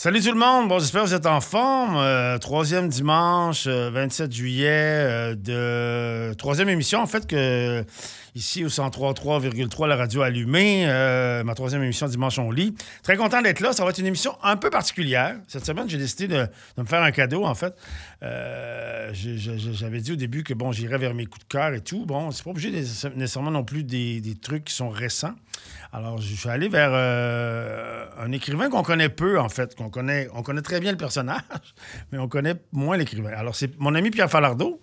Salut tout le monde, bon j'espère que vous êtes en forme. Troisième dimanche, 27 juillet, de troisième émission en fait que ici au 103.3,3 la radio allumée, ma troisième émission Dimanche on lit. Très content d'être là, ça va être une émission un peu particulière. Cette semaine j'ai décidé de me faire un cadeau en fait. J'avais dit au début que bon j'irais vers mes coups de cœur et tout. Bon, c'est pas obligé nécessairement non plus des trucs qui sont récents. Alors, je suis allé vers un écrivain qu'on connaît peu, en fait. On connaît très bien le personnage, mais on connaît moins l'écrivain. Alors, c'est mon ami Pierre Falardeau.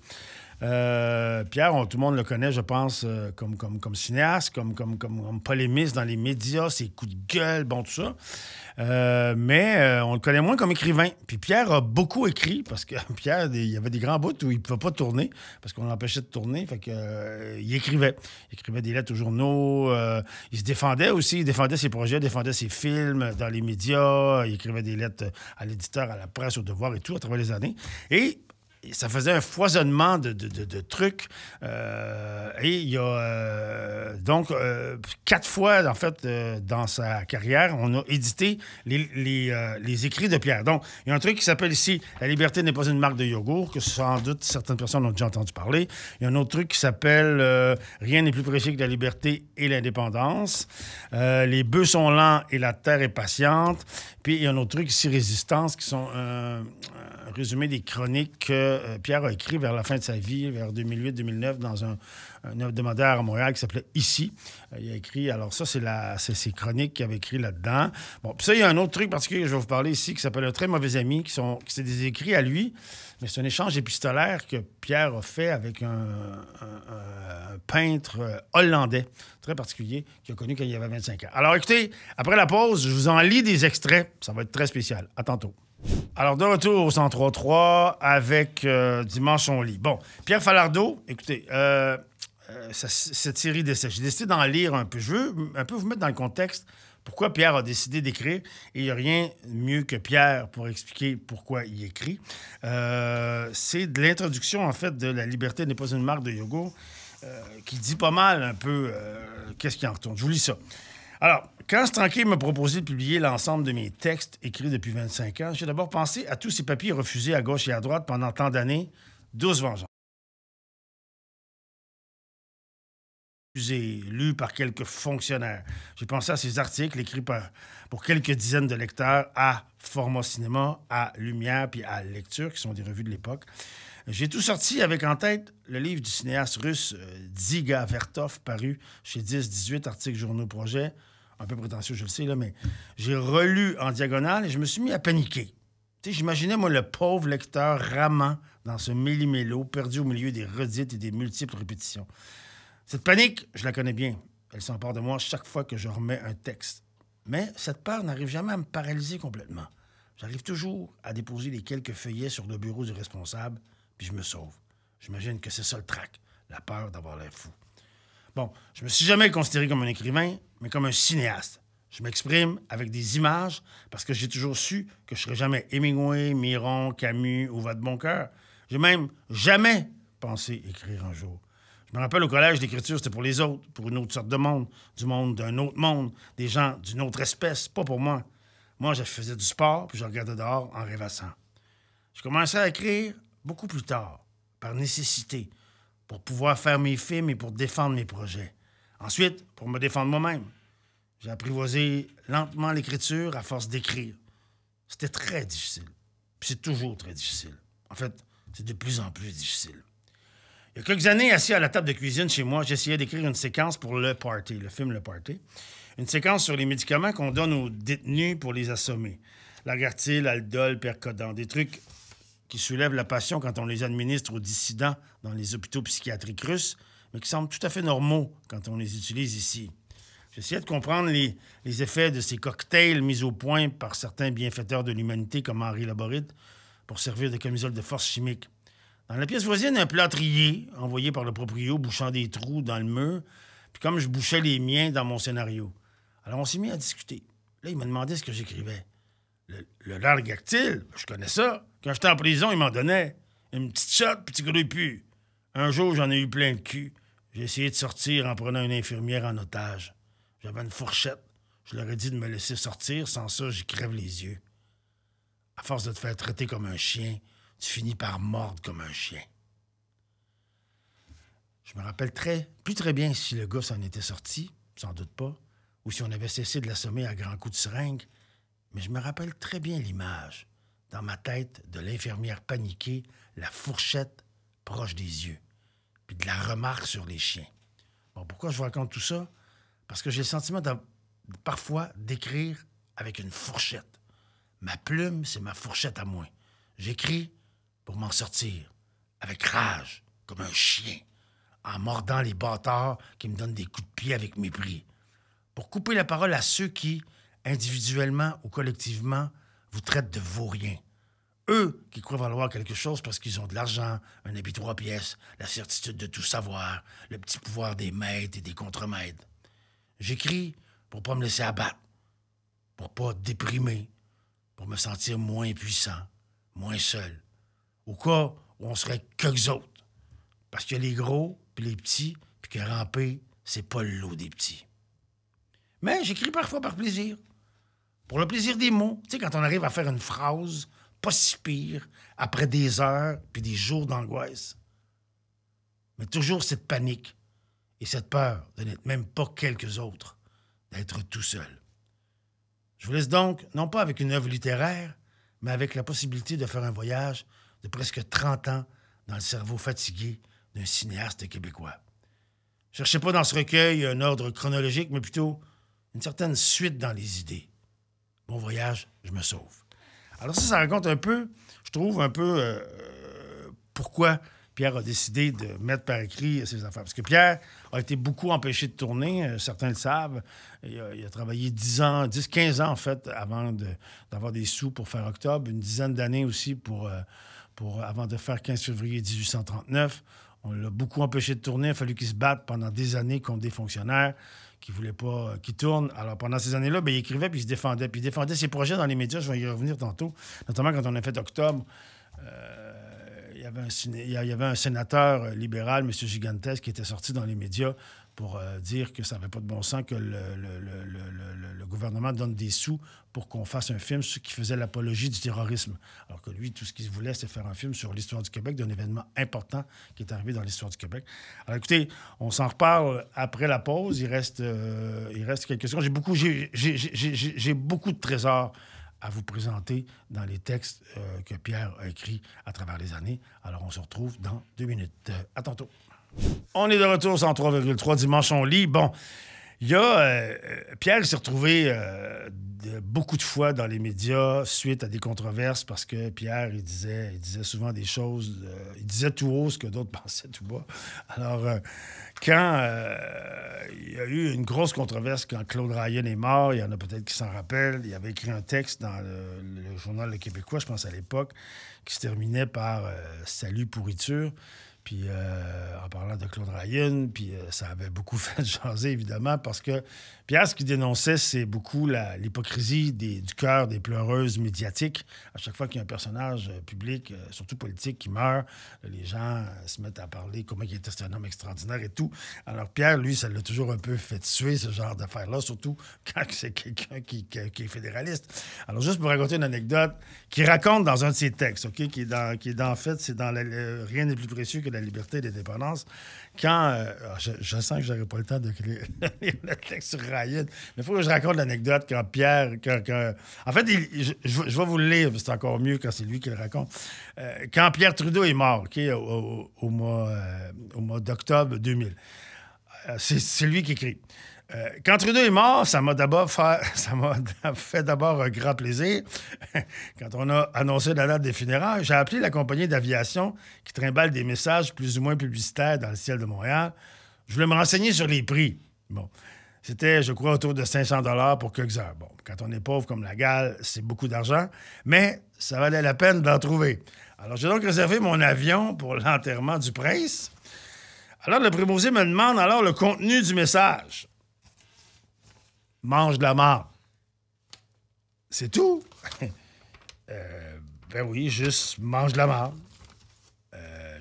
Pierre, tout le monde le connaît, je pense, comme cinéaste, comme polémiste dans les médias, ses coups de gueule, bon, tout ça. Mais on le connaît moins comme écrivain. Puis Pierre a beaucoup écrit, parce que Pierre, il y avait des grands bouts où il ne pouvait pas tourner, parce qu'on l'empêchait de tourner. Fait que, il écrivait. Il écrivait des lettres aux journaux. Il se défendait aussi. Il défendait ses projets, défendait ses films dans les médias. Il écrivait des lettres à l'éditeur, à la presse, au Devoir et tout, à travers les années. Et ça faisait un foisonnement de trucs. Et il y a donc 4 fois, en fait, dans sa carrière, on a édité les écrits de Pierre. Donc, il y a un truc qui s'appelle ici « La liberté n'est pas une marque de yogourt », que sans doute certaines personnes ont déjà entendu parler. Il y a un autre truc qui s'appelle Rien n'est plus précieux que la liberté et l'indépendance ». Les bœufs sont lents et la terre est patiente. Puis, il y a un autre truc ici, Résistance, qui sont un résumé des chroniques que Pierre a écrit vers la fin de sa vie, vers 2008-2009, dans un hebdomadaire à Montréal qui s'appelait Ici. Il a écrit, alors ça, c'est ses chroniques qu'il avait écrit là-dedans. Bon, puis ça, il y a un autre truc particulier que je vais vous parler ici qui s'appelle Un très mauvais ami, qui c'est des écrits à lui, mais c'est un échange épistolaire que Pierre a fait avec un peintre hollandais, très particulier, qu'il a connu quand il avait 25 ans. Alors écoutez, après la pause, je vous en lis des extraits. Ça va être très spécial. À tantôt. Alors, de retour au 103.3 avec Dimanche on lit. Bon, Pierre Falardeau, écoutez, cette série d'essais, j'ai décidé d'en lire un peu. Je veux un peu vous mettre dans le contexte pourquoi Pierre a décidé d'écrire. Et il n'y a rien de mieux que Pierre pour expliquer pourquoi il écrit. C'est de l'introduction, en fait, de La liberté n'est pas une marque de yogourt, qui dit pas mal un peu qu'est-ce qui en retourne. Je vous lis ça. Alors, quand Stranquet m'a proposé de publier l'ensemble de mes textes écrits depuis 25 ans, j'ai d'abord pensé à tous ces papiers refusés à gauche et à droite pendant tant d'années, douce vengeance. Lus par quelques fonctionnaires. J'ai pensé à ces articles écrits pour quelques dizaines de lecteurs à Format Cinéma, à Lumière puis à Lecture, qui sont des revues de l'époque. J'ai tout sorti avec en tête le livre du cinéaste russe Dziga Vertov, paru chez 10-18 articles journaux projet. Un peu prétentieux, je le sais, là, mais j'ai relu en diagonale et je me suis mis à paniquer. Tu sais, j'imaginais, moi, le pauvre lecteur ramant dans ce méli-mélo, perdu au milieu des redites et des multiples répétitions. Cette panique, je la connais bien. Elle s'empare de moi chaque fois que je remets un texte. Mais cette peur n'arrive jamais à me paralyser complètement. J'arrive toujours à déposer les quelques feuillets sur le bureau du responsable, puis je me sauve. J'imagine que c'est ça le trac, la peur d'avoir l'air fou. Bon, je me suis jamais considéré comme un écrivain, mais comme un cinéaste. Je m'exprime avec des images parce que j'ai toujours su que je ne serais jamais Hemingway, Miron, Camus ou Vadeboncoeur. J'ai même jamais pensé écrire un jour. Je me rappelle au collège, l'écriture, c'était pour les autres, pour une autre sorte de monde, du monde d'un autre monde, des gens d'une autre espèce, pas pour moi. Moi, je faisais du sport, puis je regardais dehors en rêvassant. Je commençais à écrire beaucoup plus tard, par nécessité, pour pouvoir faire mes films et pour défendre mes projets. Ensuite, pour me défendre moi-même. J'ai apprivoisé lentement l'écriture à force d'écrire. C'était très difficile. Puis c'est toujours très difficile. En fait, c'est de plus en plus difficile. Il y a quelques années, assis à la table de cuisine chez moi, j'essayais d'écrire une séquence pour Le Party, le film Le Party. Une séquence sur les médicaments qu'on donne aux détenus pour les assommer. Lagartyle, Aldol, Percodan, des trucs qui soulèvent la passion quand on les administre aux dissidents dans les hôpitaux psychiatriques russes, mais qui semblent tout à fait normaux quand on les utilise ici. J'essayais de comprendre les effets de ces cocktails mis au point par certains bienfaiteurs de l'humanité comme Henri Laborite pour servir de camisole de force chimique. Dans la pièce voisine, un plâtrier envoyé par le proprio bouchant des trous dans le mur, puis comme je bouchais les miens dans mon scénario. Alors on s'est mis à discuter. Là, il m'a demandé ce que j'écrivais. Le largactyle, je connais ça. Quand j'étais en prison, il m'en donnait. Une petite shot, petit grouille plus. Un jour, j'en ai eu plein le cul. J'ai essayé de sortir en prenant une infirmière en otage. J'avais une fourchette. Je leur ai dit de me laisser sortir. Sans ça, j'y crève les yeux. À force de te faire traiter comme un chien, tu finis par mordre comme un chien. Je me rappelle plus très bien si le gars s'en était sorti, sans doute pas, ou si on avait cessé de l'assommer à grands coups de seringue, mais je me rappelle très bien l'image, dans ma tête, de l'infirmière paniquée, la fourchette proche des yeux, puis de la remarque sur les chiens. Bon, pourquoi je vous raconte tout ça? Parce que j'ai le sentiment parfois d'écrire avec une fourchette. Ma plume, c'est ma fourchette à moi. J'écris pour m'en sortir, avec rage, comme un chien, en mordant les bâtards qui me donnent des coups de pied avec mépris. Pour couper la parole à ceux qui, individuellement ou collectivement, vous traitent de vauriens. Eux qui croient valoir quelque chose parce qu'ils ont de l'argent, un habit 3 pièces, la certitude de tout savoir, le petit pouvoir des maîtres et des contremaîtres. J'écris pour pas me laisser abattre, pour pas déprimer, pour me sentir moins puissant, moins seul. Au cas où on serait qu'eux autres. Parce qu'il y a les gros, puis les petits, puis que ramper, c'est pas le lot des petits. Mais j'écris parfois par plaisir. Pour le plaisir des mots. Tu sais, quand on arrive à faire une phrase pas si pire, après des heures puis des jours d'angoisse. Mais toujours cette panique et cette peur de n'être même pas quelques autres, d'être tout seul. Je vous laisse donc, non pas avec une œuvre littéraire, mais avec la possibilité de faire un voyage de presque 30 ans dans le cerveau fatigué d'un cinéaste québécois. Cherchez pas dans ce recueil un ordre chronologique, mais plutôt une certaine suite dans les idées. Bon voyage, je me sauve. Alors ça raconte un peu, je trouve, pourquoi Pierre a décidé de mettre par écrit ses affaires. Parce que Pierre a été beaucoup empêché de tourner, certains le savent. Il a travaillé 10-15 ans, en fait, avant d'avoir des sous pour faire Octobre, une dizaine d'années aussi avant de faire 15 février 1839. On l'a beaucoup empêché de tourner. Il a fallu qu'il se batte pendant des années contre des fonctionnaires qui ne voulaient pas qu'il tourne. Alors, pendant ces années-là, il écrivait puis il se défendait. Puis il défendait ses projets dans les médias. Je vais y revenir tantôt. Notamment quand on a fait Octobre. Il y avait un sénateur libéral, M. Gigantes, qui était sorti dans les médias pour dire que ça n'avait pas de bon sens que le gouvernement donne des sous pour qu'on fasse un film qui faisait l'apologie du terrorisme. Alors que lui, tout ce qu'il voulait, c'est faire un film sur l'histoire du Québec, d'un événement important qui est arrivé dans l'histoire du Québec. Alors écoutez, on s'en reparle après la pause. Il reste quelques secondes. J'ai beaucoup de trésors à vous présenter dans les textes que Pierre a écrits à travers les années. Alors, on se retrouve dans 2 minutes. À tantôt. On est de retour, 103,3 dimanche, on lit. Bon, Pierre s'est retrouvé beaucoup de fois dans les médias suite à des controverses parce que Pierre, il disait souvent des choses, il disait tout haut ce que d'autres pensaient tout bas. Alors, quand il y a eu une grosse controverse quand Claude Ryan est mort, il y en a peut-être qui s'en rappellent, il avait écrit un texte dans le journal Le Québécois, je pense à l'époque, qui se terminait par « Salut pourriture ». Puis en parlant de Claude Ryan, puis ça avait beaucoup fait jaser, évidemment, parce que Pierre, ce qu'il dénonçait, c'est beaucoup l'hypocrisie du cœur des pleureuses médiatiques. À chaque fois qu'il y a un personnage public, surtout politique, qui meurt, les gens se mettent à parler comment il était un homme extraordinaire et tout. Alors Pierre, lui, ça l'a toujours un peu fait tuer, ce genre d'affaires-là, surtout quand c'est quelqu'un qui est fédéraliste. Alors juste pour raconter une anecdote qu'il raconte dans un de ses textes, OK, qui est dans en fait, c'est dans Rien n'est plus précieux que la liberté et l'indépendance. Quand... je sens que j'aurais pas le temps de lire le texte sur Ryan, mais il faut que je raconte l'anecdote quand Pierre... En fait, je vais vous le lire, c'est encore mieux quand c'est lui qui le raconte. Quand Pierre Trudeau est mort, OK, au mois d'octobre 2000, c'est lui qui écrit. Quand Trudeau est mort, ça m'a fait d'abord un grand plaisir. Quand on a annoncé la date des funérailles, j'ai appelé la compagnie d'aviation qui trimballe des messages plus ou moins publicitaires dans le ciel de Montréal. Je voulais me renseigner sur les prix. Bon, c'était, je crois, autour de 500 $ pour quelques heures. Bon, quand on est pauvre comme la gale, c'est beaucoup d'argent, mais ça valait la peine d'en trouver. Alors, j'ai donc réservé mon avion pour l'enterrement du prince. Alors, le préposé me demande alors le contenu du message. Mange de la marde. C'est tout. Ben oui, juste mange de la marde.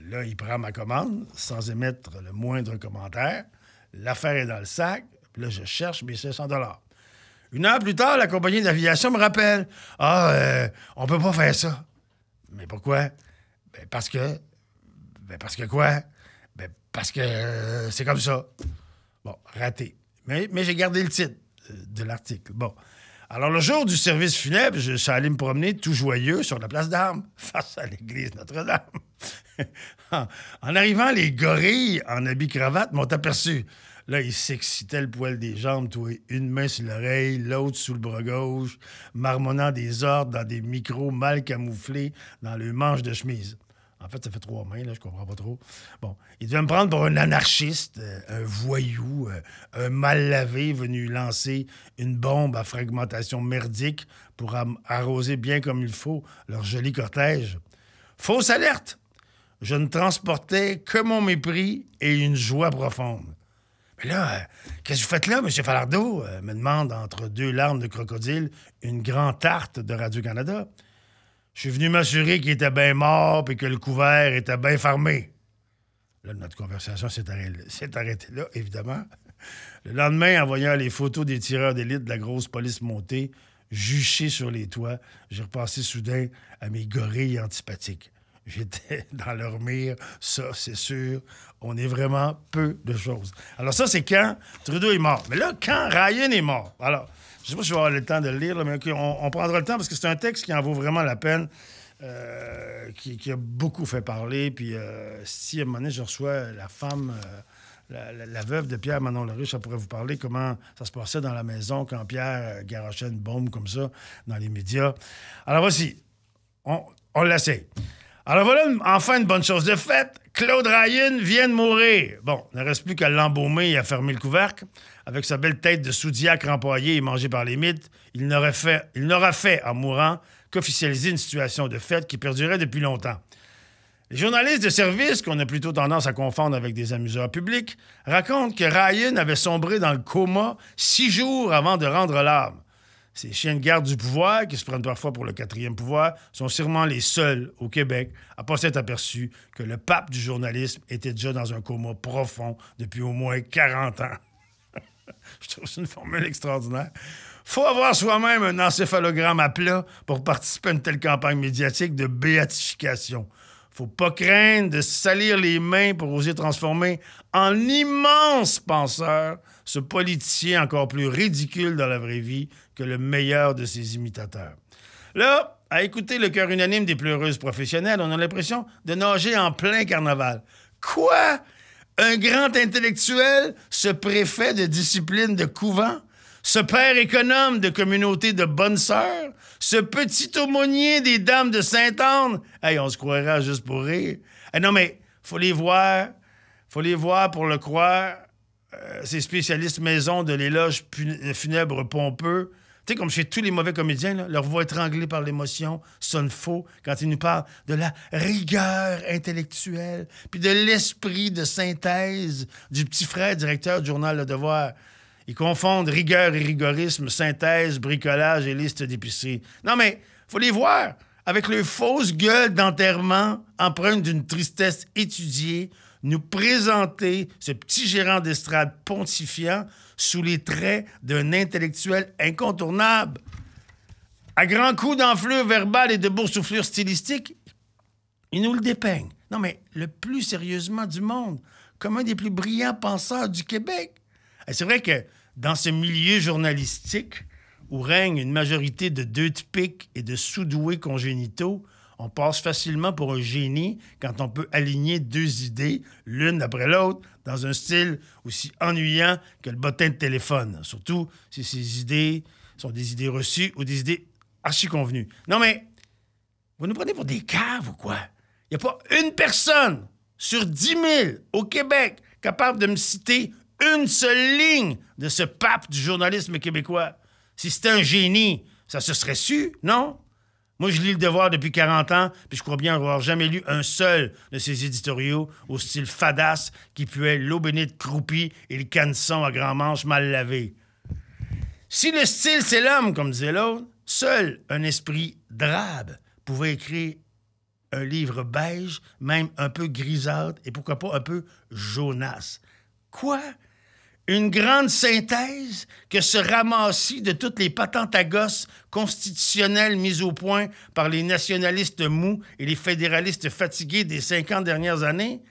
Là, il prend ma commande sans émettre le moindre commentaire. L'affaire est dans le sac. Puis là, je cherche mes 500 $. 1 heure plus tard, la compagnie d'aviation me rappelle. « Ah, on peut pas faire ça. » Mais pourquoi? Ben parce que... Ben parce que quoi? Ben parce que c'est comme ça. Bon, raté. Mais j'ai gardé le titre de l'article. Bon. Alors, le jour du service funèbre, je suis allé me promener tout joyeux sur la place d'Armes, face à l'église Notre-Dame. En arrivant, les gorilles en habit-cravate m'ont aperçu. Là, ils s'excitaient le poil des jambes, toi, une main sur l'oreille, l'autre sous le bras gauche, marmonnant des ordres dans des micros mal camouflés dans le manche de chemise. En fait, ça fait 3 mains, là, je comprends pas trop. Bon, il devait me prendre pour un anarchiste, un voyou, un mal lavé venu lancer une bombe à fragmentation merdique pour arroser bien comme il faut leur joli cortège. Fausse alerte! Je ne transportais que mon mépris et une joie profonde. Mais là, qu'est-ce que vous faites là, M. Falardeau? Me demande entre 2 larmes de crocodile une grande tarte de Radio-Canada. Je suis venu m'assurer qu'il était bien mort et que le couvert était bien fermé. Là, notre conversation s'est arrêtée là, évidemment. Le lendemain, en voyant les photos des tireurs d'élite de la grosse police montée, juchés sur les toits, j'ai repassé soudain à mes gorilles antipathiques. J'étais dans leur mire, ça, c'est sûr. On est vraiment peu de choses. Alors ça, c'est quand Trudeau est mort. Mais là, quand Ryan est mort. Alors, je ne sais pas si je vais avoir le temps de le lire, là, mais okay, on prendra le temps parce que c'est un texte qui en vaut vraiment la peine, qui a beaucoup fait parler. Puis si à un moment donné, je reçois la femme, la veuve de Pierre Manon Leriche, ça pourrait vous parler comment ça se passait dans la maison quand Pierre garochait une bombe comme ça dans les médias. Alors voici, on l'essaye. Alors voilà, enfin une bonne chose de faite. Claude Ryan vient de mourir. Bon, il ne reste plus qu'à l'embaumer et à fermer le couvercle. Avec sa belle tête de sous-diacre empaillée et mangée par les mythes, il n'aura fait, en mourant, qu'officialiser une situation de fait qui perdurait depuis longtemps. Les journalistes de service, qu'on a plutôt tendance à confondre avec des amuseurs publics, racontent que Ryan avait sombré dans le coma 6 jours avant de rendre l'âme. Ces chiens de garde du pouvoir, qui se prennent parfois pour le 4e pouvoir, sont sûrement les seuls au Québec à ne pas s'être aperçus que le pape du journalisme était déjà dans un coma profond depuis au moins 40 ans. Je trouve que c'est une formule extraordinaire. Faut avoir soi-même un encéphalogramme à plat pour participer à une telle campagne médiatique de béatification. Faut pas craindre de se salir les mains pour oser transformer en immense penseur ce politicien encore plus ridicule dans la vraie vie que le meilleur de ses imitateurs. Là, à écouter le cœur unanime des pleureuses professionnelles, on a l'impression de nager en plein carnaval. Quoi? Un grand intellectuel, ce préfet de discipline de couvent, ce père économe de communauté de bonnes sœurs, ce petit aumônier des dames de Sainte-Anne. Hey, on se croira juste pour rire. Non, mais faut les voir pour le croire. Ces spécialistes maison de l'éloge funèbre pompeux. Tu sais, comme chez tous les mauvais comédiens, là, leur voix étranglée par l'émotion sonne faux quand ils nous parlent de la rigueur intellectuelle puis de l'esprit de synthèse du petit frère directeur du journal Le Devoir. Ils confondent rigueur et rigorisme, synthèse, bricolage et liste d'épicerie. Non, mais faut les voir avec leurs fausses gueules d'enterrement empreintes d'une tristesse étudiée, nous présenter ce petit gérant d'estrade pontifiant sous les traits d'un intellectuel incontournable. À grands coups d'enflure verbale et de boursouflure stylistique, il nous le dépeigne. Non, mais le plus sérieusement du monde, comme un des plus brillants penseurs du Québec. Et c'est vrai que dans ce milieu journalistique où règne une majorité de deux typiques et de sous-doués congénitaux, on passe facilement pour un génie quand on peut aligner 2 idées, l'une après l'autre, dans un style aussi ennuyant que le bottin de téléphone. Surtout si ces idées sont des idées reçues ou des idées archi-convenues. Non, mais vous nous prenez pour des caves ou quoi? Il n'y a pas une personne sur 10 000 au Québec capable de me citer une seule ligne de ce pape du journalisme québécois. Si c'était un génie, ça se serait su, non? Moi, je lis Le Devoir depuis 40 ans, puis je crois bien avoir jamais lu un seul de ses éditoriaux au style fadasse qui puait l'eau bénite croupie et le canson à grand manche mal lavé. Si le style, c'est l'homme, comme disait l'autre, seul un esprit drabe pouvait écrire un livre beige, même un peu grisâtre, et pourquoi pas un peu jaunasse. Quoi? Une grande synthèse que ce ramassis de toutes les patentes à gosses constitutionnelles mises au point par les nationalistes mous et les fédéralistes fatigués des 50 dernières années.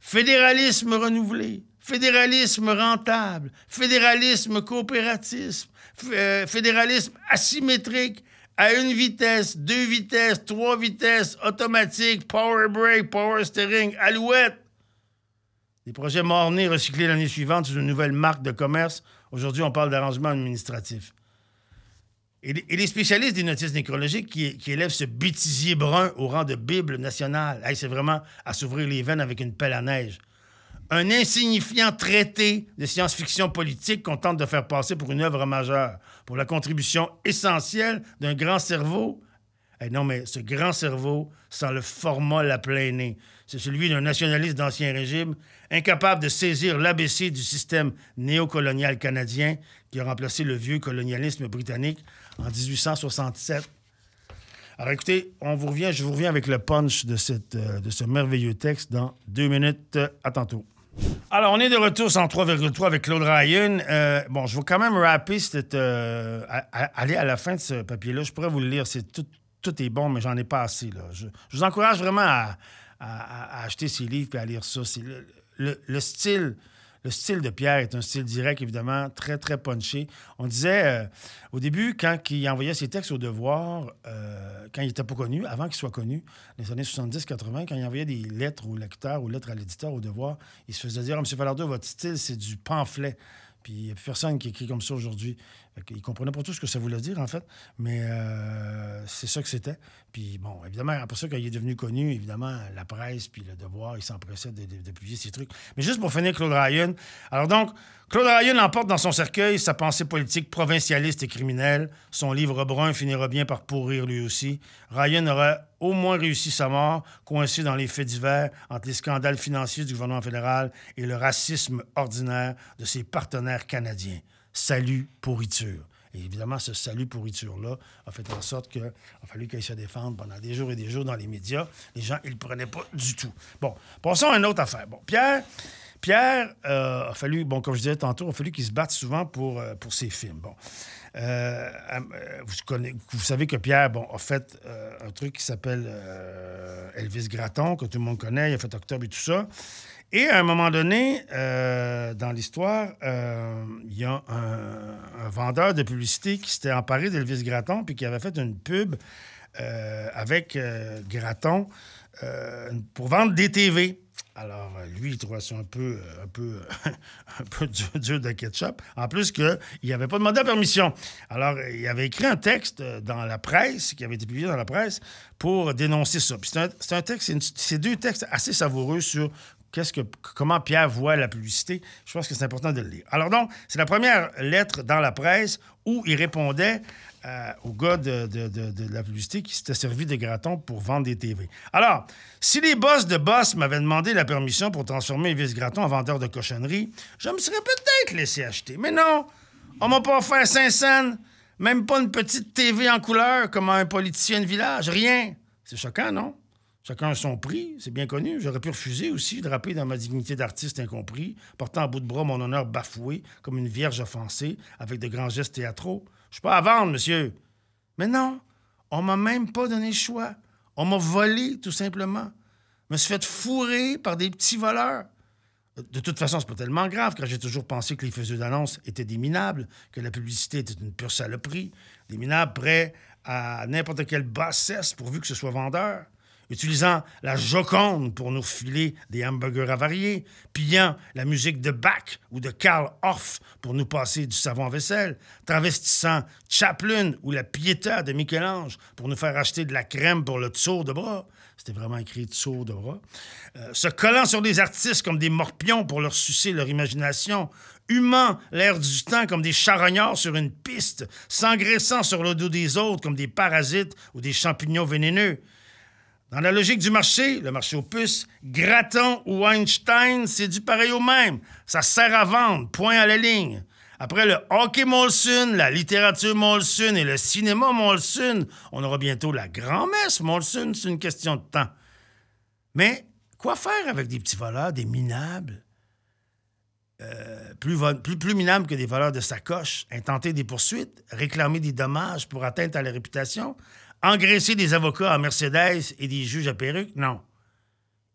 Fédéralisme renouvelé, fédéralisme rentable, fédéralisme coopératif, fédéralisme asymétrique, à une vitesse, 2 vitesses, 3 vitesses, automatique, power brake, power steering, alouette. Des projets morts-nés recyclés l'année suivante sous une nouvelle marque de commerce. Aujourd'hui, on parle d'arrangement administratif. Et les spécialistes des notices nécrologiques qui élèvent ce bêtisier brun au rang de Bible nationale, hey, c'est vraiment à s'ouvrir les veines avec une pelle à neige. Un insignifiant traité de science-fiction politique qu'on tente de faire passer pour une œuvre majeure, pour la contribution essentielle d'un grand cerveau. Hey, non, mais ce grand cerveau, sans le format à plein nez, c'est celui d'un nationaliste d'Ancien Régime, incapable de saisir l'ABC du système néocolonial canadien qui a remplacé le vieux colonialisme britannique en 1867. Alors écoutez, je vous reviens avec le punch de ce merveilleux texte dans 2 minutes. À tantôt. Alors, on est de retour sur 3,3 avec Claude Ryan. Je vais quand même rapper aller à la fin de ce papier-là. Je pourrais vous le lire. Tout est bon, mais j'en ai pas assez. Là. Je vous encourage vraiment à acheter ces livres et à lire ça. C'est le style de Pierre est un style direct, évidemment, très, très punché. On disait, au début, quand il envoyait ses textes au Devoir, quand il n'était pas connu, avant qu'il soit connu, dans les années 70-80, quand il envoyait des lettres au lecteur ou lettres à l'éditeur au Devoir, il se faisait dire « M. Falardeau, votre style, c'est du pamphlet. » Puis il n'y a plus personne qui écrit comme ça aujourd'hui. Il ne comprenait pas tout ce que ça voulait dire, en fait, mais c'est ça que c'était. Puis bon, évidemment, après ça, quand il est devenu connu, évidemment, la presse puis le Devoir, il s'empressait de publier ces trucs. Mais juste pour finir, Claude Ryan. Alors donc, Claude Ryan emporte dans son cercueil sa pensée politique provincialiste et criminelle. Son livre brun finira bien par pourrir lui aussi. Ryan aura au moins réussi sa mort, coincé dans les faits divers entre les scandales financiers du gouvernement fédéral et le racisme ordinaire de ses partenaires canadiens. Salut, pourriture. Et évidemment, ce salut pourriture-là a fait en sorte qu'il a fallu qu'il se défende pendant des jours et des jours dans les médias. Les gens, ils ne le prenaient pas du tout. Bon, passons à une autre affaire. Bon, Pierre a fallu, comme je disais tantôt, il a fallu qu'il se batte souvent pour ses films. Bon. Vous savez que Pierre a fait un truc qui s'appelle Elvis Gratton, que tout le monde connaît. Il a fait Octobre et tout ça. Et à un moment donné, dans l'histoire, il y a un vendeur de publicité qui s'était emparé d'Elvis Gratton puis qui avait fait une pub avec Gratton pour vendre des TV. Alors, lui, il trouvait ça un peu dur de ketchup. En plus qu'il n'avait pas demandé la permission. Alors, il avait écrit un texte dans la presse, qui avait été publié dans la presse, pour dénoncer ça. Puis c'est 2 textes assez savoureux sur comment Pierre voit la publicité. Je pense que c'est important de le lire. Alors donc, c'est la première lettre dans la presse où il répondait au gars de la publicité qui s'était servi de Gratton pour vendre des TV. Alors, si les boss de boss m'avaient demandé la permission pour transformer Elvis Gratton en vendeur de cochonneries, je me serais peut-être laissé acheter. Mais non, on m'a pas offert 5 cents, même pas une petite TV en couleur comme un politicien de village, rien. C'est choquant, non? Chacun a son prix, c'est bien connu. J'aurais pu refuser aussi, draper dans ma dignité d'artiste incompris, portant à bout de bras mon honneur bafoué, comme une vierge offensée, avec de grands gestes théâtraux. Je suis pas à vendre, monsieur. Mais non, on m'a même pas donné le choix. On m'a volé, tout simplement. Je me suis fait fourrer par des petits voleurs. De toute façon, c'est pas tellement grave, car j'ai toujours pensé que les faiseurs d'annonces étaient des minables, que la publicité était une pure saloperie, des minables prêts à n'importe quelle bassesse pourvu que ce soit vendeur. Utilisant la Joconde pour nous filer des hamburgers avariés, pillant la musique de Bach ou de Karl Orff pour nous passer du savon à vaisselle, travestissant Chaplin ou la Pietà de Michel-Ange pour nous faire acheter de la crème pour le tour de bras. C'était vraiment écrit tour de bras. Se collant sur des artistes comme des morpions pour leur sucer leur imagination, humant l'air du temps comme des charognards sur une piste, s'engraissant sur le dos des autres comme des parasites ou des champignons vénéneux. Dans la logique du marché, le marché aux puces, Gratton ou Einstein, c'est du pareil au même. Ça sert à vendre, point à la ligne. Après le hockey Molson, la littérature Molson et le cinéma Molson, on aura bientôt la grand-messe Molson, c'est une question de temps. Mais quoi faire avec des petits voleurs, des minables? plus minables que des voleurs de sacoches, intenter des poursuites, réclamer des dommages pour atteinte à la réputation, engraisser des avocats en Mercedes et des juges à perruque? Non.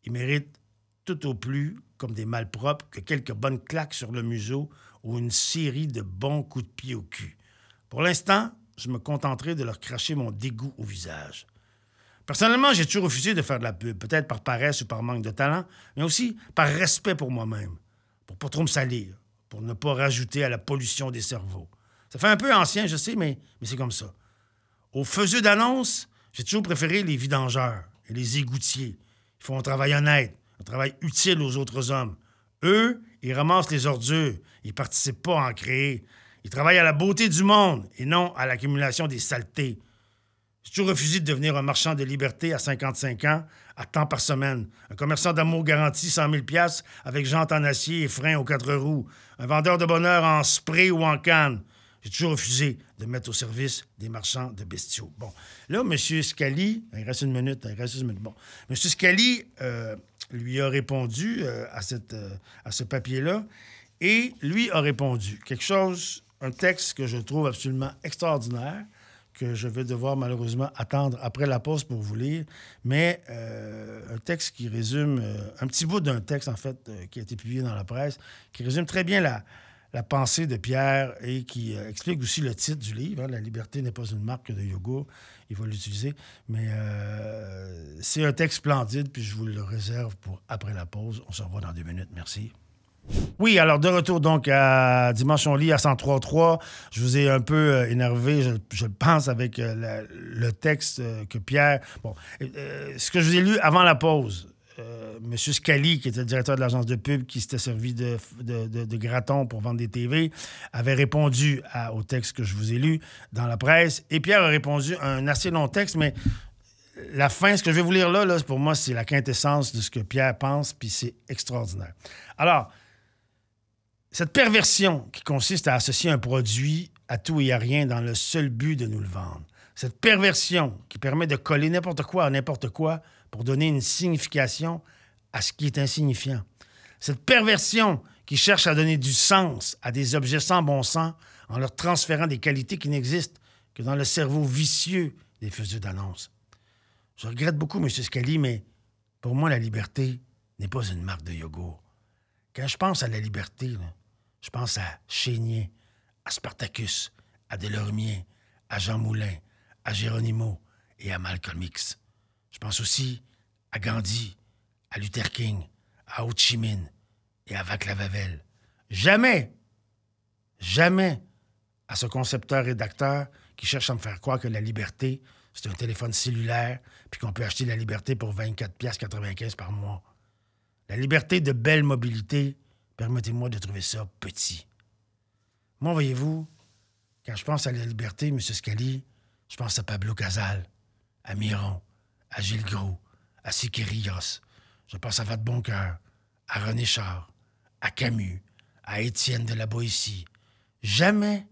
Ils méritent tout au plus, comme des malpropres, que quelques bonnes claques sur le museau ou une série de bons coups de pied au cul. Pour l'instant, je me contenterai de leur cracher mon dégoût au visage. Personnellement, j'ai toujours refusé de faire de la pub, peut-être par paresse ou par manque de talent, mais aussi par respect pour moi-même, pour pas trop me salir, pour ne pas rajouter à la pollution des cerveaux. Ça fait un peu ancien, je sais, mais c'est comme ça. Aux faiseux d'annonce, j'ai toujours préféré les vidangeurs et les égoutiers. Ils font un travail honnête, un travail utile aux autres hommes. Eux, ils ramassent les ordures, ils participent pas à en créer. Ils travaillent à la beauté du monde et non à l'accumulation des saletés. J'ai toujours refusé de devenir un marchand de liberté à 55 ans, à temps par semaine. Un commerçant d'amour garanti 100 000 $ avec jantes en acier et freins aux 4 roues. Un vendeur de bonheur en spray ou en canne. J'ai toujours refusé de mettre au service des marchands de bestiaux. Bon, là, M. Scali, il reste une minute. Bon, M. Scali lui a répondu à ce papier-là, et lui a répondu quelque chose, un texte que je trouve absolument extraordinaire, que je vais devoir malheureusement attendre après la pause pour vous lire, mais un texte qui résume, un petit bout d'un texte, en fait, qui a été publié dans la presse, qui résume très bien la pensée de Pierre et qui explique aussi le titre du livre, hein, « La liberté n'est pas une marque de yogourt ». Il va l'utiliser, mais c'est un texte splendide, puis je vous le réserve pour après la pause. On se revoit dans 2 minutes. Merci. Oui, alors de retour donc à Dimension Lit à 103.3. Je vous ai un peu énervé, je pense, avec le texte que Pierre... Bon, ce que je vous ai lu avant la pause, M. Scali, qui était le directeur de l'agence de pub, qui s'était servi de graton pour vendre des TV, avait répondu au texte que je vous ai lu dans la presse. Et Pierre a répondu à un assez long texte, mais la fin, ce que je vais vous lire là, pour moi, c'est la quintessence de ce que Pierre pense, puis c'est extraordinaire. Alors, cette perversion qui consiste à associer un produit à tout et à rien dans le seul but de nous le vendre. Cette perversion qui permet de coller n'importe quoi à n'importe quoi pour donner une signification à ce qui est insignifiant. Cette perversion qui cherche à donner du sens à des objets sans bon sens en leur transférant des qualités qui n'existent que dans le cerveau vicieux des faiseurs d'annonces. Je regrette beaucoup, M. Scali, mais pour moi, la liberté n'est pas une marque de yogourt. Quand je pense à la liberté, là, je pense à Chénier, à Spartacus, à Delormier, à Jean Moulin, à Geronimo et à Malcolm X. Je pense aussi à Gandhi, à Luther King, à Ho Chi Minh et à Václav Havel. Jamais à ce concepteur-rédacteur qui cherche à me faire croire que la liberté, c'est un téléphone cellulaire puis qu'on peut acheter la liberté pour 24,95 $ par mois. La liberté de belle mobilité, permettez-moi de trouver ça petit. Moi, voyez-vous, quand je pense à la liberté, M. Scali, je pense à Pablo Casals, à Miron, à Gilles Gros, à Siqueiros. Je pense à Votre Boncoeur, à René Char, à Camus, à Étienne de la Boétie. Jamais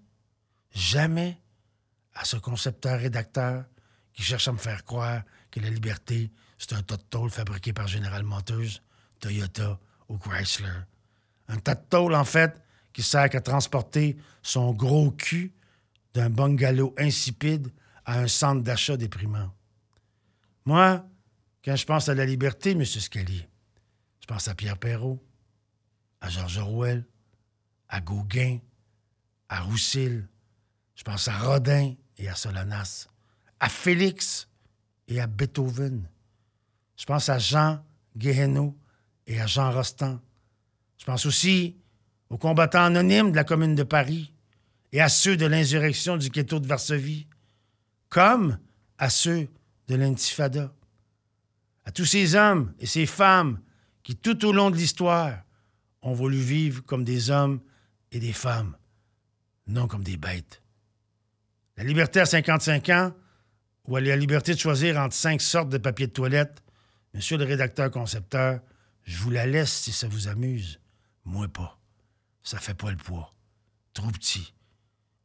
à ce concepteur-rédacteur qui cherche à me faire croire que la liberté, c'est un tas de tôle fabriqué par General Motors, Toyota ou Chrysler. Un tas de tôle, en fait, qui sert qu'à transporter son gros cul d'un bungalow insipide à un centre d'achat déprimant. Moi, quand je pense à la liberté, M. Scali, je pense à Pierre Perrault, à George Orwell, à Gauguin, à Roussil. Je pense à Rodin et à Solanas, à Félix et à Beethoven. Je pense à Jean Guéhenno et à Jean Rostand. Je pense aussi aux combattants anonymes de la Commune de Paris et à ceux de l'insurrection du ghetto de Varsovie, comme à ceux de l'Intifada. À tous ces hommes et ces femmes qui, tout au long de l'histoire, ont voulu vivre comme des hommes et des femmes, non comme des bêtes. La liberté à 55 ans, ou la liberté de choisir entre 5 sortes de papier de toilette, monsieur le rédacteur-concepteur, je vous la laisse si ça vous amuse. Moi pas. Ça fait pas le poids. Trop petit.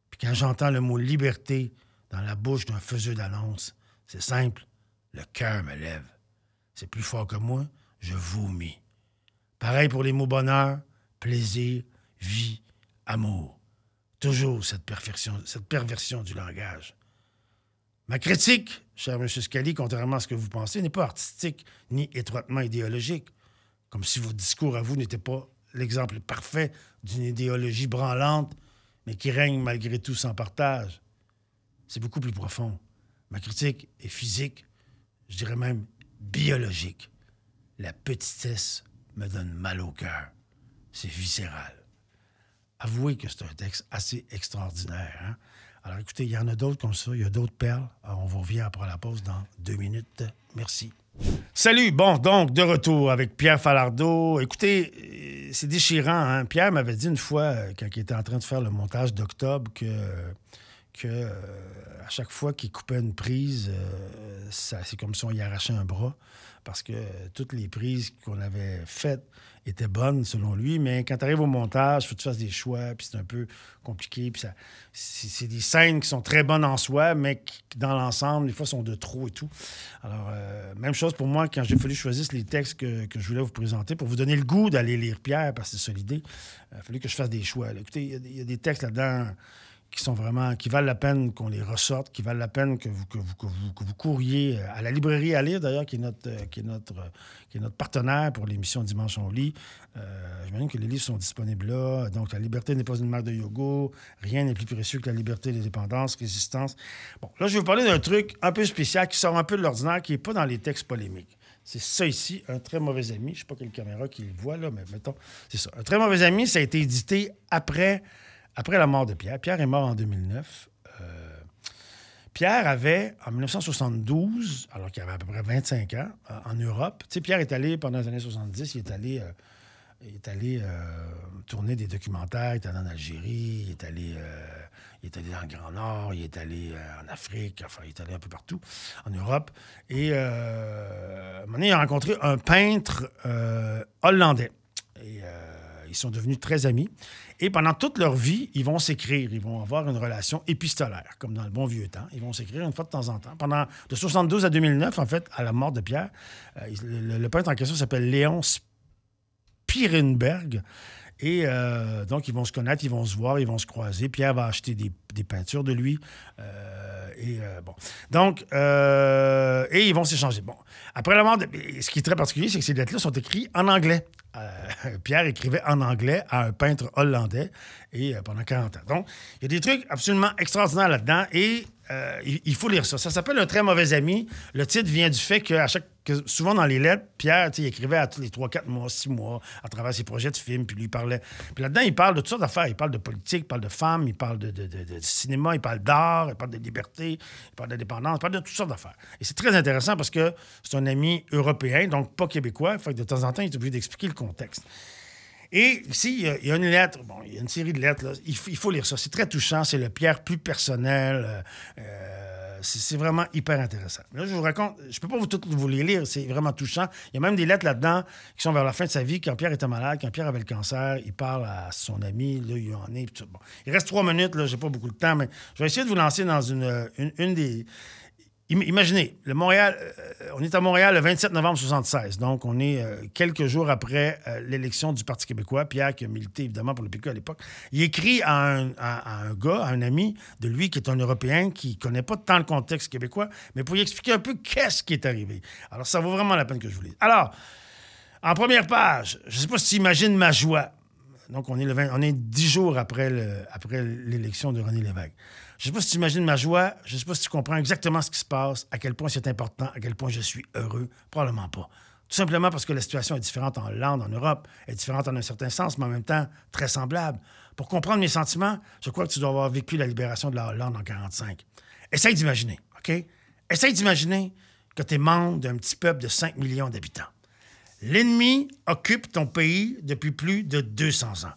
Puis quand j'entends le mot liberté dans la bouche d'un faiseur d'annonce, c'est simple, le cœur me lève. C'est plus fort que moi, je vomis. Pareil pour les mots bonheur, plaisir, vie, amour. Toujours cette perversion du langage. Ma critique, cher M. Scali, contrairement à ce que vous pensez, n'est pas artistique ni étroitement idéologique, comme si vos discours à vous n'étaient pas l'exemple parfait d'une idéologie branlante, mais qui règne malgré tout sans partage. C'est beaucoup plus profond. Ma critique est physique, je dirais même biologique. La petitesse me donne mal au cœur. C'est viscéral. Avouez que c'est un texte assez extraordinaire, hein? Alors, écoutez, il y en a d'autres comme ça. Il y a d'autres perles. Alors, on vous revient après la pause dans 2 minutes. Merci. Salut! Bon, donc, de retour avec Pierre Falardeau. Écoutez, c'est déchirant, hein? Pierre m'avait dit une fois, quand il était en train de faire le montage d'Octobre, que à chaque fois qu'il coupait une prise, c'est comme si on y arrachait un bras, parce que toutes les prises qu'on avait faites étaient bonnes, selon lui, mais quand tu arrives au montage, il faut que tu fasses des choix, puis c'est un peu compliqué, puis c'est des scènes qui sont très bonnes en soi, mais qui, dans l'ensemble, des fois, sont de trop et tout. Alors, même chose pour moi, quand j'ai fallu choisir les textes que je voulais vous présenter, pour vous donner le goût d'aller lire Pierre, parce que c'est ça l'idée, il a fallu que je fasse des choix. Là. Écoutez, il y a des textes là-dedans qui sont vraiment, qui valent la peine qu'on les ressorte, qui valent la peine que vous couriez à la librairie à lire, d'ailleurs, qui est notre partenaire pour l'émission Dimanche on lit. J'imagine que les livres sont disponibles là. Donc, La liberté n'est pas une marque de yoga. Rien n'est plus précieux que la liberté, l'indépendance, résistance. Bon, là, je vais vous parler d'un truc un peu spécial qui sort un peu de l'ordinaire, qui n'est pas dans les textes polémiques. C'est ça ici, Un très mauvais ami. Je ne sais pas quelle caméra qui le voit, là, mais mettons, c'est ça. Un très mauvais ami, ça a été édité après la mort de Pierre. Pierre est mort en 2009. Pierre avait, en 1972, alors qu'il avait à peu près 25 ans, en Europe. Tu sais, Pierre est allé, pendant les années 70, il est allé tourner des documentaires. Il est allé en Algérie, il est allé dans le Grand Nord, il est allé en Afrique, enfin, il est allé un peu partout, en Europe. Et à un moment donné, il a rencontré un peintre hollandais. Et ils sont devenus très amis. Et pendant toute leur vie, ils vont s'écrire. Ils vont avoir une relation épistolaire, comme dans le bon vieux temps. Ils vont s'écrire une fois de temps en temps. Pendant de 72 à 2009, en fait, à la mort de Pierre, le peintre en question s'appelle Léon Spierenberg. Et donc, ils vont se connaître, ils vont se voir, ils vont se croiser. Pierre va acheter des peintures de lui. Bon. Donc, et ils vont s'échanger. Bon. Après la mort de... Ce qui est très particulier, c'est que ces lettres-là sont écrites en anglais. Pierre écrivait en anglais à un peintre hollandais et pendant 40 ans. Donc, il y a des trucs absolument extraordinaires là-dedans et il faut lire ça. Ça s'appelle Un très mauvais ami. Le titre vient du fait que souvent dans les lettres, Pierre, il écrivait à tous les 3, 4 mois, 6 mois, à travers ses projets de films, puis lui, il parlait. Puis là-dedans, il parle de toutes sortes d'affaires. Il parle de politique, il parle de femmes, il parle de cinéma, il parle d'art, il parle de liberté, il parle d'indépendance, il parle de toutes sortes d'affaires. Et c'est très intéressant parce que c'est un ami européen, donc pas québécois. Fait que de temps en temps, il est obligé d'expliquer le contexte. Et ici, il y a une lettre, bon, il y a une série de lettres, là. Il faut lire ça. C'est très touchant, c'est le Pierre plus personnel. C'est vraiment hyper intéressant. Là, je vous raconte, je peux pas vous les lire, c'est vraiment touchant. Il y a même des lettres là-dedans qui sont vers la fin de sa vie, quand Pierre était malade, quand Pierre avait le cancer, il parle à son ami, là, il en est. Bon. Il reste 3 minutes, là, j'ai pas beaucoup de temps, mais je vais essayer de vous lancer dans une des... Imaginez, on est à Montréal le 27 novembre 1976, donc on est quelques jours après l'élection du Parti québécois. Pierre, qui a milité évidemment pour le PQ à l'époque, il écrit à un gars, à un ami de lui qui est un Européen qui ne connaît pas tant le contexte québécois, mais pour lui expliquer un peu qu'est-ce qui est arrivé. Alors, ça vaut vraiment la peine que je vous lise. Alors, en première page, je ne sais pas si tu imagines ma joie. Donc, on est 10 jours après l'élection de René Lévesque. Je ne sais pas si tu imagines ma joie, je ne sais pas si tu comprends exactement ce qui se passe, à quel point c'est important, à quel point je suis heureux. Probablement pas. Tout simplement parce que la situation est différente en Hollande, en Europe, est différente en un certain sens, mais en même temps très semblable. Pour comprendre mes sentiments, je crois que tu dois avoir vécu la libération de la Hollande en 1945. Essaye d'imaginer, OK? Essaye d'imaginer que tu es membre d'un petit peuple de 5 millions d'habitants. L'ennemi occupe ton pays depuis plus de 200 ans.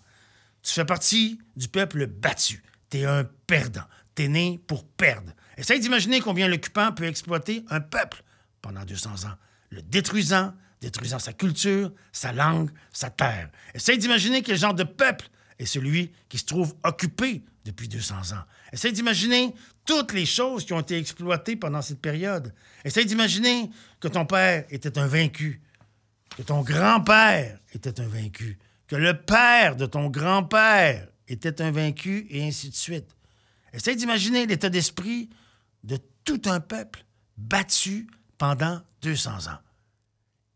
Tu fais partie du peuple battu. Tu es un perdant. Tu es né pour perdre. Essaye d'imaginer combien l'occupant peut exploiter un peuple pendant 200 ans, le détruisant sa culture, sa langue, sa terre. Essaye d'imaginer quel genre de peuple est celui qui se trouve occupé depuis 200 ans. Essaye d'imaginer toutes les choses qui ont été exploitées pendant cette période. Essaye d'imaginer que ton père était un vaincu, que ton grand-père était un vaincu, que le père de ton grand-père était un vaincu, et ainsi de suite. Essaye d'imaginer l'état d'esprit de tout un peuple battu pendant 200 ans.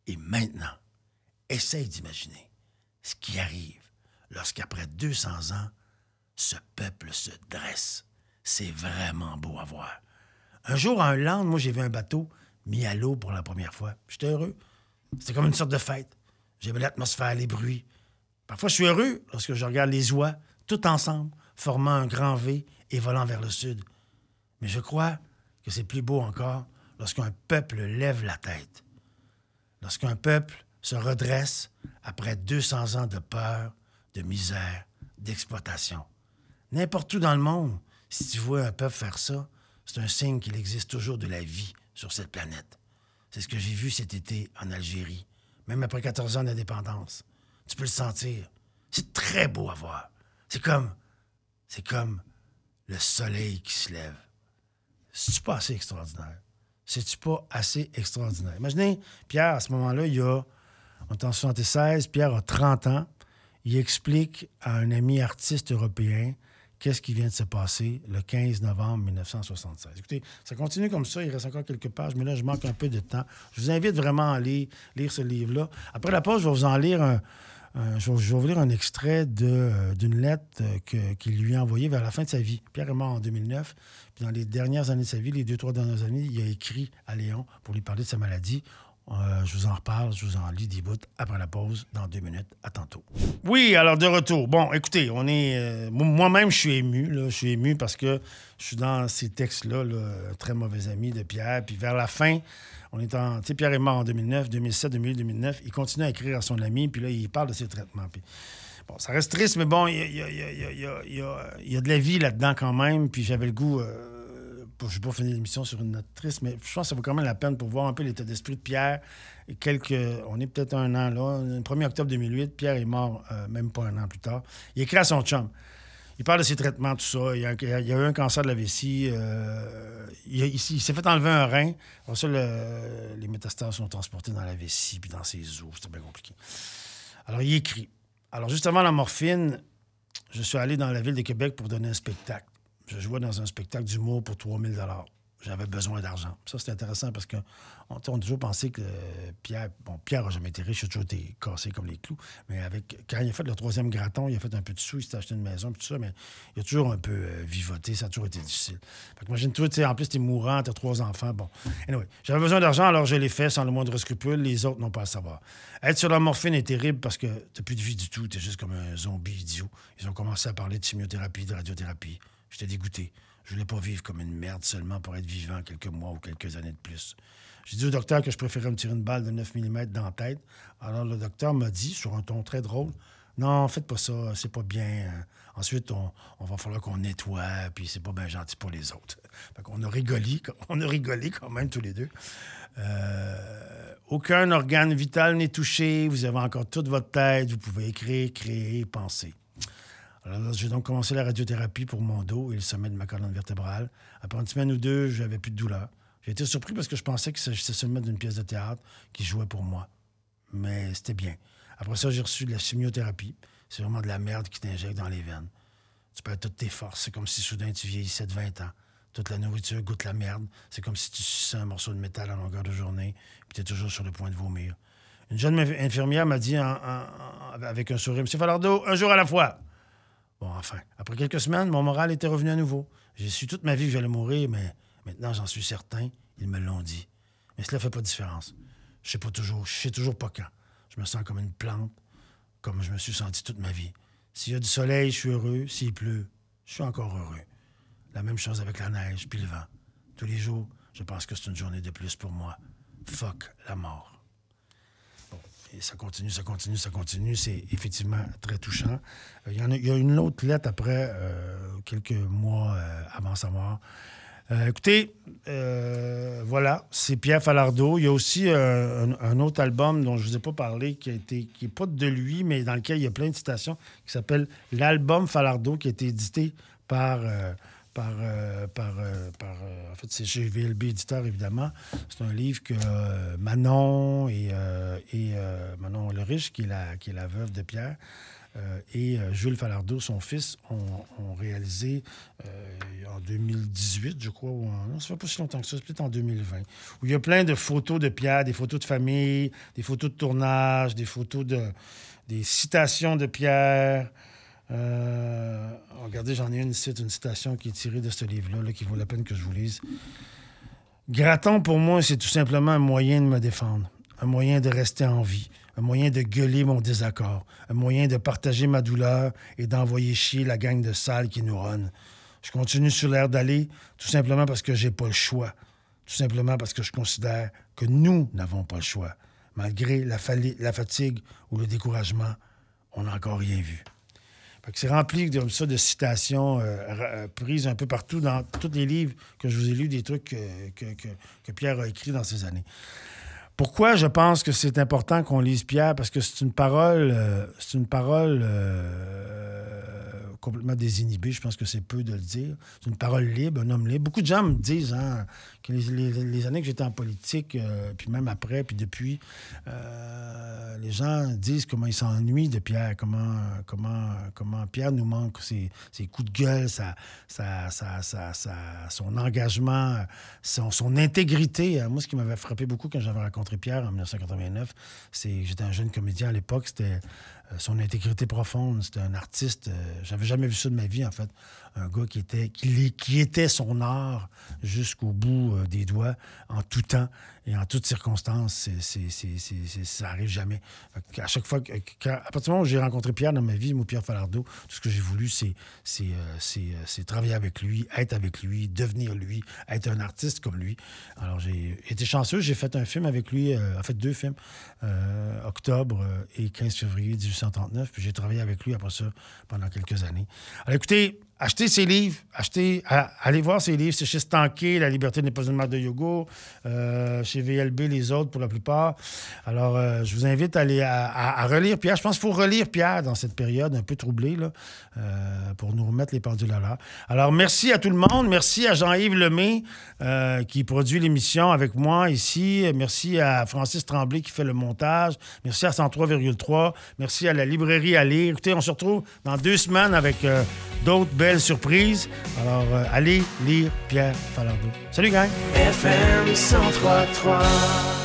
Et maintenant, essaye d'imaginer ce qui arrive lorsqu'après 200 ans, ce peuple se dresse. C'est vraiment beau à voir. Un jour, à un land, moi, j'ai vu un bateau mis à l'eau pour la première fois. J'étais heureux. C'était comme une sorte de fête. J'aimais l'atmosphère, les bruits. Parfois, je suis heureux lorsque je regarde les oies, tout ensemble, formant un grand V et volant vers le sud. Mais je crois que c'est plus beau encore lorsqu'un peuple lève la tête. Lorsqu'un peuple se redresse après 200 ans de peur, de misère, d'exploitation. N'importe où dans le monde, si tu vois un peuple faire ça, c'est un signe qu'il existe toujours de la vie sur cette planète. C'est ce que j'ai vu cet été en Algérie, même après 14 ans d'indépendance. Tu peux le sentir. C'est très beau à voir. C'est comme le soleil qui se lève. C'est-tu pas assez extraordinaire? C'est-tu pas assez extraordinaire? Imaginez, Pierre, à ce moment-là, on est en 76, Pierre a 30 ans. Il explique à un ami artiste européen qu'est-ce qui vient de se passer le 15 novembre 1976. Écoutez, ça continue comme ça, il reste encore quelques pages, mais là, je manque un peu de temps. Je vous invite vraiment à lire ce livre-là. Après la pause, je vais vous en lire je vais vous lire un extrait d'une lettre qu'il lui a envoyée vers la fin de sa vie. Pierre est mort en 2009, puis dans les dernières années de sa vie, les 2-3 dernières années, il a écrit à Léon pour lui parler de sa maladie. Je vous en reparle, je vous en lis des bouts après la pause, dans 2 minutes. À tantôt. Oui, alors de retour. Bon, écoutez, on est... moi-même, je suis ému. Là, je suis ému parce que je suis dans ces textes-là, un très mauvais ami de Pierre. Puis vers la fin, on est en... Tu sais, Pierre est mort en 2009, 2007, 2008, 2009. Il continue à écrire à son ami, puis là, il parle de ses traitements. Puis... Bon, ça reste triste, mais bon, il y a de la vie là-dedans quand même. Puis j'avais le goût... je ne vais pas finir l'émission sur une note triste, mais je pense que ça vaut quand même la peine pour voir un peu l'état d'esprit de Pierre. On est peut-être un an là. Le 1er octobre 2008, Pierre est mort même pas un an plus tard. Il écrit à son chum. Il parle de ses traitements, tout ça. Il y a eu un cancer de la vessie. Il s'est fait enlever un rein. Après ça, les métastases sont transportées dans la vessie puis dans ses os. C'était bien compliqué. Alors, il écrit. Alors, juste avant la morphine, je suis allé dans la ville de Québec pour donner un spectacle. Je jouais dans un spectacle d'humour pour 3 000 $. J'avais besoin d'argent. Ça, c'est intéressant parce qu'on a toujours pensé que Pierre n'a jamais été riche, il a toujours été cassé comme les clous. Mais quand il a fait le 3e graton, il a fait un peu de sous, il s'est acheté une maison, tout ça, mais il a toujours un peu vivoté, ça a toujours été difficile. Fait que imagine-toi, en plus, t'es mourant, t'as 3 enfants, bon. Anyway, j'avais besoin d'argent, alors je l'ai fait sans le moindre scrupule, les autres n'ont pas à savoir. Être sur la morphine est terrible parce que t'as plus de vie du tout, t'es juste comme un zombie idiot. Ils ont commencé à parler de chimiothérapie, de radiothérapie. J'étais dégoûté. Je voulais pas vivre comme une merde seulement pour être vivant quelques mois ou quelques années de plus. J'ai dit au docteur que je préférais me tirer une balle de 9 mm dans la tête. Alors le docteur m'a dit, sur un ton très drôle, « Non, faites pas ça, c'est pas bien. Ensuite, on va falloir qu'on nettoie, puis c'est pas bien gentil pour les autres. » Fait qu'on a rigolé quand même tous les deux. Aucun organe vital n'est touché. Vous avez encore toute votre tête. Vous pouvez écrire, créer, penser. Alors là, j'ai donc commencé la radiothérapie pour mon dos et le sommet de ma colonne vertébrale. Après une semaine ou deux, j'avais plus de douleur. J'ai été surpris parce que je pensais qu'il s'agissait seulement d'une pièce de théâtre qui jouait pour moi. Mais c'était bien. Après ça, j'ai reçu de la chimiothérapie. C'est vraiment de la merde qui t'injecte dans les veines. Tu perds toutes tes forces. C'est comme si soudain tu vieillissais de 20 ans. Toute la nourriture goûte la merde. C'est comme si tu suçais un morceau de métal à longueur de journée puis tu es toujours sur le point de vomir. Une jeune infirmière m'a dit avec un sourire, « Monsieur Falardeau, un jour à la fois. » Bon, enfin, après quelques semaines, mon moral était revenu à nouveau. J'ai su toute ma vie que j'allais mourir, mais maintenant, j'en suis certain. Ils me l'ont dit. Mais cela ne fait pas de différence. Je sais toujours pas quand. Je me sens comme une plante, comme je me suis senti toute ma vie. S'il y a du soleil, je suis heureux. S'il pleut, je suis encore heureux. La même chose avec la neige puis le vent. Tous les jours, je pense que c'est une journée de plus pour moi. Fuck la mort. Et ça continue. C'est effectivement très touchant. Il y a une autre lettre après, quelques mois avant sa mort. Écoutez, voilà, c'est Pierre Falardeau. Il y a aussi un autre album dont je ne vous ai pas parlé, qui n'est pas de lui, mais dans lequel il y a plein de citations, qui s'appelle « L'album Falardeau », qui a été édité par En fait, c'est chez VLB Éditeur, évidemment. C'est un livre que Manon et Manon Leriche, qui est la veuve de Pierre, et Jules Falardeau, son fils, ont réalisé en 2018, je crois, non, ça fait pas si longtemps que ça, c'est peut-être en 2020, où il y a plein de photos de Pierre, des photos de famille, des photos de tournage, des photos des citations de Pierre. Regardez, j'en ai une citation qui est tirée de ce livre-là, qui vaut la peine que je vous lise. « Gratton, pour moi, c'est tout simplement un moyen de me défendre, un moyen de rester en vie, un moyen de gueuler mon désaccord, un moyen de partager ma douleur et d'envoyer chier la gang de salles qui nous ronnent. Je continue sur l'air d'aller, tout simplement parce que j'ai pas le choix, tout simplement parce que je considère que nous n'avons pas le choix. Malgré la fatigue ou le découragement, on n'a encore rien vu. » C'est rempli comme ça de citations prises un peu partout dans tous les livres que je vous ai lus, des trucs que Pierre a écrits dans ces années. Pourquoi je pense que c'est important qu'on lise Pierre? Parce que c'est une parole complètement désinhibée. Je pense que c'est peu de le dire. C'est une parole libre, un homme libre. Beaucoup de gens me disent que les années que j'étais en politique, puis même après, puis depuis, les gens disent comment ils s'ennuient de Pierre, comment Pierre nous manque ses coups de gueule, son engagement, son intégrité. Moi, ce qui m'avait frappé beaucoup quand j'avais rencontré Pierre en 1989, j'étais un jeune comédien à l'époque, c'était son intégrité profonde. C'était un artiste, j'avais jamais vu ça de ma vie, en fait. Un gars qui était son art jusqu'au bout des doigts, en tout temps et en toutes circonstances. Ça arrive jamais. À chaque fois, à partir du moment où j'ai rencontré Pierre dans ma vie, moi, Pierre Falardeau, tout ce que j'ai voulu, c'est travailler avec lui, être avec lui, devenir lui, être un artiste comme lui. Alors, j'ai été chanceux. J'ai fait un film avec lui, en fait, 2 films, octobre et 15 février 1839. Puis j'ai travaillé avec lui après ça pendant quelques années. Alors, écoutez, achetez ses livres, allez voir ses livres. C'est chez Stanké, La liberté n'est pas une marque de yogourt, chez VLB, les autres pour la plupart. Alors, je vous invite à aller à relire Pierre. Je pense qu'il faut relire Pierre dans cette période un peu troublée, là, pour nous remettre les pendules à l'heure. Alors, merci à tout le monde. Merci à Jean-Yves Lemay qui produit l'émission avec moi ici. Merci à Francis Tremblay qui fait le montage. Merci à 103,3. Merci à la librairie à lire. Écoutez, on se retrouve dans 2 semaines avec d'autres belle surprise. Alors, allez lire Pierre Falardeau. Salut, gang! FM 103.3